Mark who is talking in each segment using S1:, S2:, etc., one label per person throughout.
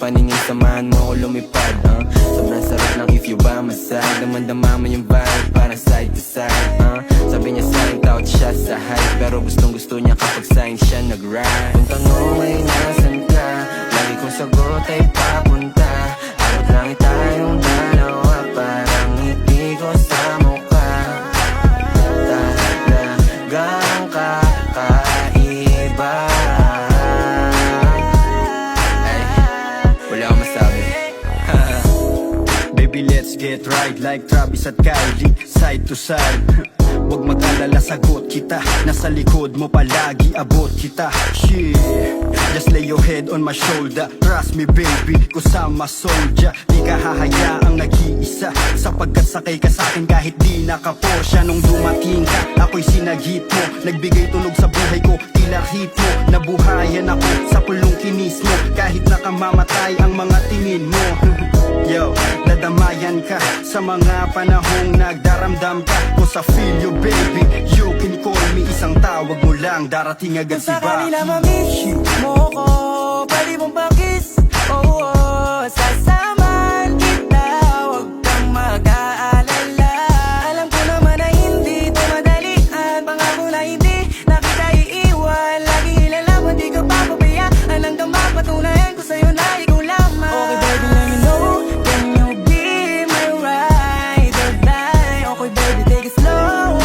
S1: paningin, samahan mo ko lumipad Sobrang sarap ng if you by my side. Damandama mo yung vibe, parang side to side Sabi niya sa'kin, takot siya sa hype, pero gustong gusto niya kapag sa'kin siya nag-ride. Kung tanong ay nasan ka, lagi kong sagot ay papunta. Abot lang tayong dalawa, parang ngiti ko sa mukha. Talagang kakaiba. Ay, wala akong masabi.
S2: Baby, let's get right like Travis at Kylie, side to side. Huwag mag-alala, sagot kita. Nasa likod mo palagi, abot kita. Shit, just lay your head on my shoulder. Trust me baby, kusama soldier. Di ka hahayaang nag-iisa, sapagkat sakay ka sa'kin kahit di naka-Porsche. Nung dumating ka, ako'y sinagit mo. Nagbigay tulog sa buhay ko, tila hit mo. Nabuhayan ako sa pulong kinis mo, kahit nakamamatay ang mga tingin mo. Yo, nadamayan ka sa mga panahong nagdaramdam ka. Kung sa feel you baby, you can call me. Isang tawag mo lang, darating agad si
S3: Basta
S2: Baki.
S3: kanila mamiss mo ko, pwede mong pakis. Oh, sasamahan kita, huwag kang mag-aalala. Alam ko naman na hindi ito madalian, pangako na hindi na kita iiwan. Laging ilalaman, di ka papabayaan, hanggang mapatunayan ko sa'yo na ikaw lamang. Okay baby, let me know, can you be my ride or die? Okay baby, take it slow,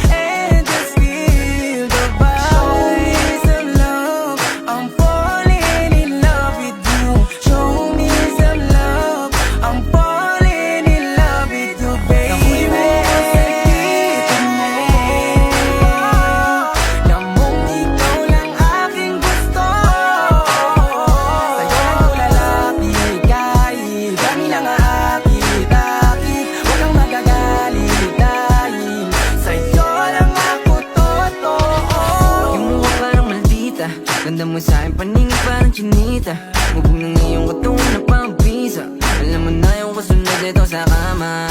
S3: and just feel the vibe. Show me some love, I'm falling in love with you. Show me some love, I'm falling in love with you, baby. Nahuli mo ako sa ikit mo, namong ikaw lang aking gusto. Sa'yo lang ko lalapit kahit kami lang aakit-akit. Huwag kang magagalit dahil sa'yo lang ako totoo.
S1: Yung mukha parang maldita, ganda mo sa'kin paningin parang chinita. Mubog ng iyong katungan na pampisa. Alam mo na yung kasunod ito sa kama.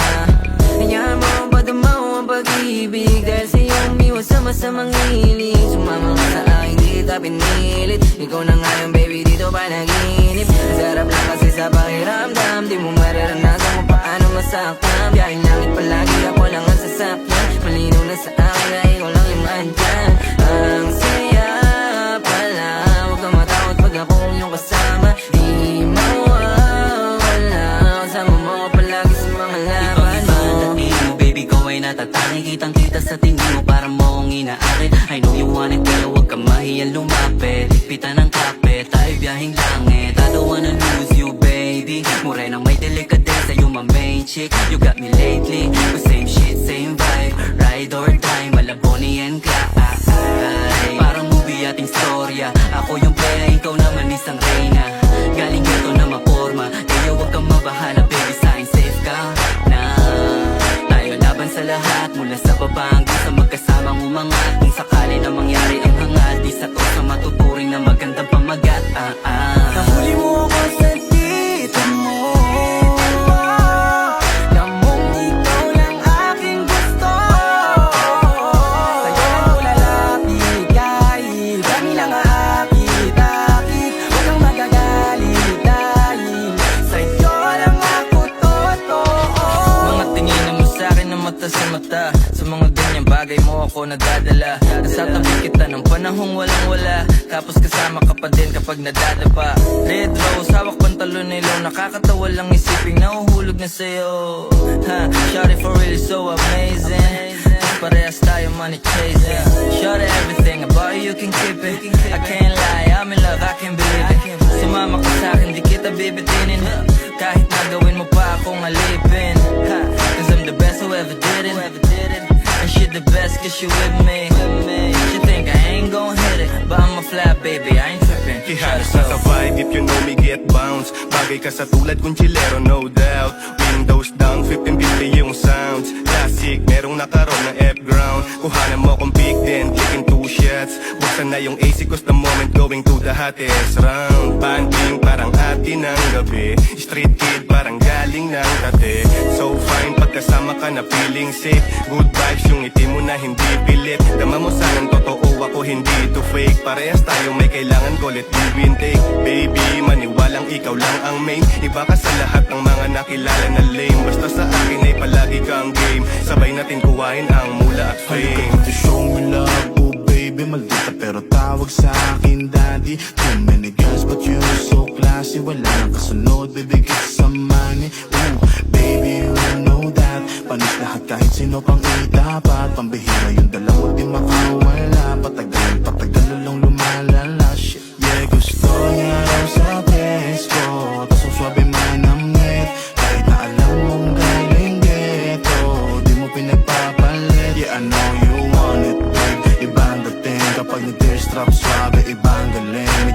S1: Hayaan mo ang padamaw ang pag-ibig, dahil sa'yo umiwas sa masamang hilig. Sumama ka sa akin, di kita pinilit. Ikaw na nga yung baby, dito panaginip. Sarap lang kasi sa pakiramdam, di mo mararanasan kung paano masaktan. Biyahing langit palagi, ako lang ang sasakyan. Malinaw na sa akin na ikaw lang yung andyan. Ang saya pala, huwag kang matakot pag akong iyong kasama. Di mawawala, kasama mo ako palagi sa mga laban mo.
S4: Ipag-iba mo baby ko ay natatangi. Kitang kita sa tingin mo, para mo akong inaakit. I know you want it pero huwag ka mahiyang lumapit. Higpitan ng kapit, tayo biyahing langit. I don't wanna lose you baby. Morenang may delikadesa, you my main chick. You got me lately, but same shit, same vibe. Ride or die, Malaboni and Clyde. Parang movie ating storya. Ako yung playa, ikaw naman isang reyna. Galing ito na maporma, kaya huwag kang mabahala baby, sa'kin safe ka na. Tayo laban sa lahat, mula sa baba hanggang sa magkasamang umangat. Kung sakali na mangyari ang hangat, di sa to sa matuturing na magandang pamagat.
S3: Nahuli mo ako sa dito mo, namong ikaw lang aking gusto. Sa'yo lang ko lalapit kahit kami lang aakit-akit. Huwag kang magagalit dahil sa'yo lang ako totoo.
S1: Mga tingin mo sa'kin na mata sa mata. Sa mga ganyang bagay mo ako nadadala. Nasa tabi kita ng panahong walang wala, tapos kasama ka pa din kapag nadadapa. Red rose, hawak pantalon nilo, nakakatawa lang isiping nahuhulog na sa'yo. Shawty for really so amazing, parehas tayo money chasing. Shawty everything about you can keep it. I can't lie, I'm in love, I can't believe it. Sumama ka sa'kin, di kita bibitinin. Kahit nagawin mo pa akong alipin, cause I'm the best who ever did it. And she the best cause she with me. She think I ain't gon' hit it, but I'm a fly baby, I ain't trippin'.
S5: Ihalos na sa vibe, if you know me get bounce. Bagay ka sa tulad kong chilero, no doubt. Windows down, 1550 yung sounds. Classic, merong nakaroon na F-ground. Kuhanan mo kong pick then, clicking 2 shots. Buksan na yung AC cause the moment going to the hottest round. Banding parang atin ng gabi, street kid parang galing ng tate. So fine, pagkasama ka na feeling safe. Good vibes yung ngiti mo na hindi pilit. Dama mo sanang totoo ako hindi to fake. Parehas tayo may kailangan ko, let give and take. Baby, maniwalang ikaw lang ang main. Iba ka sa lahat ng mga nakilala na lame. Basta sa akin ay palagi kang game. Sabay natin kuhain ang mula at fame.
S6: Halika to show me love, oh baby. Maldita pero tawag sa akin daddy. Too many girls but you so classy. Wala nang kasunod, bibigit sa money. Ooh, baby you know that. Panis lahat kahit sino pang itapat. Pambihira yung dalawa di makawala. Patagal lang lumalala. Shit, yeah, gusto niya raw sa presko. Tas ang swabe manamit. Kahit na alam mong galing ghetto, di mo pinagpapalit. Yeah, I know you want it, babe. Ibang dating kapag nag-tear strap, swabe, ibang galing.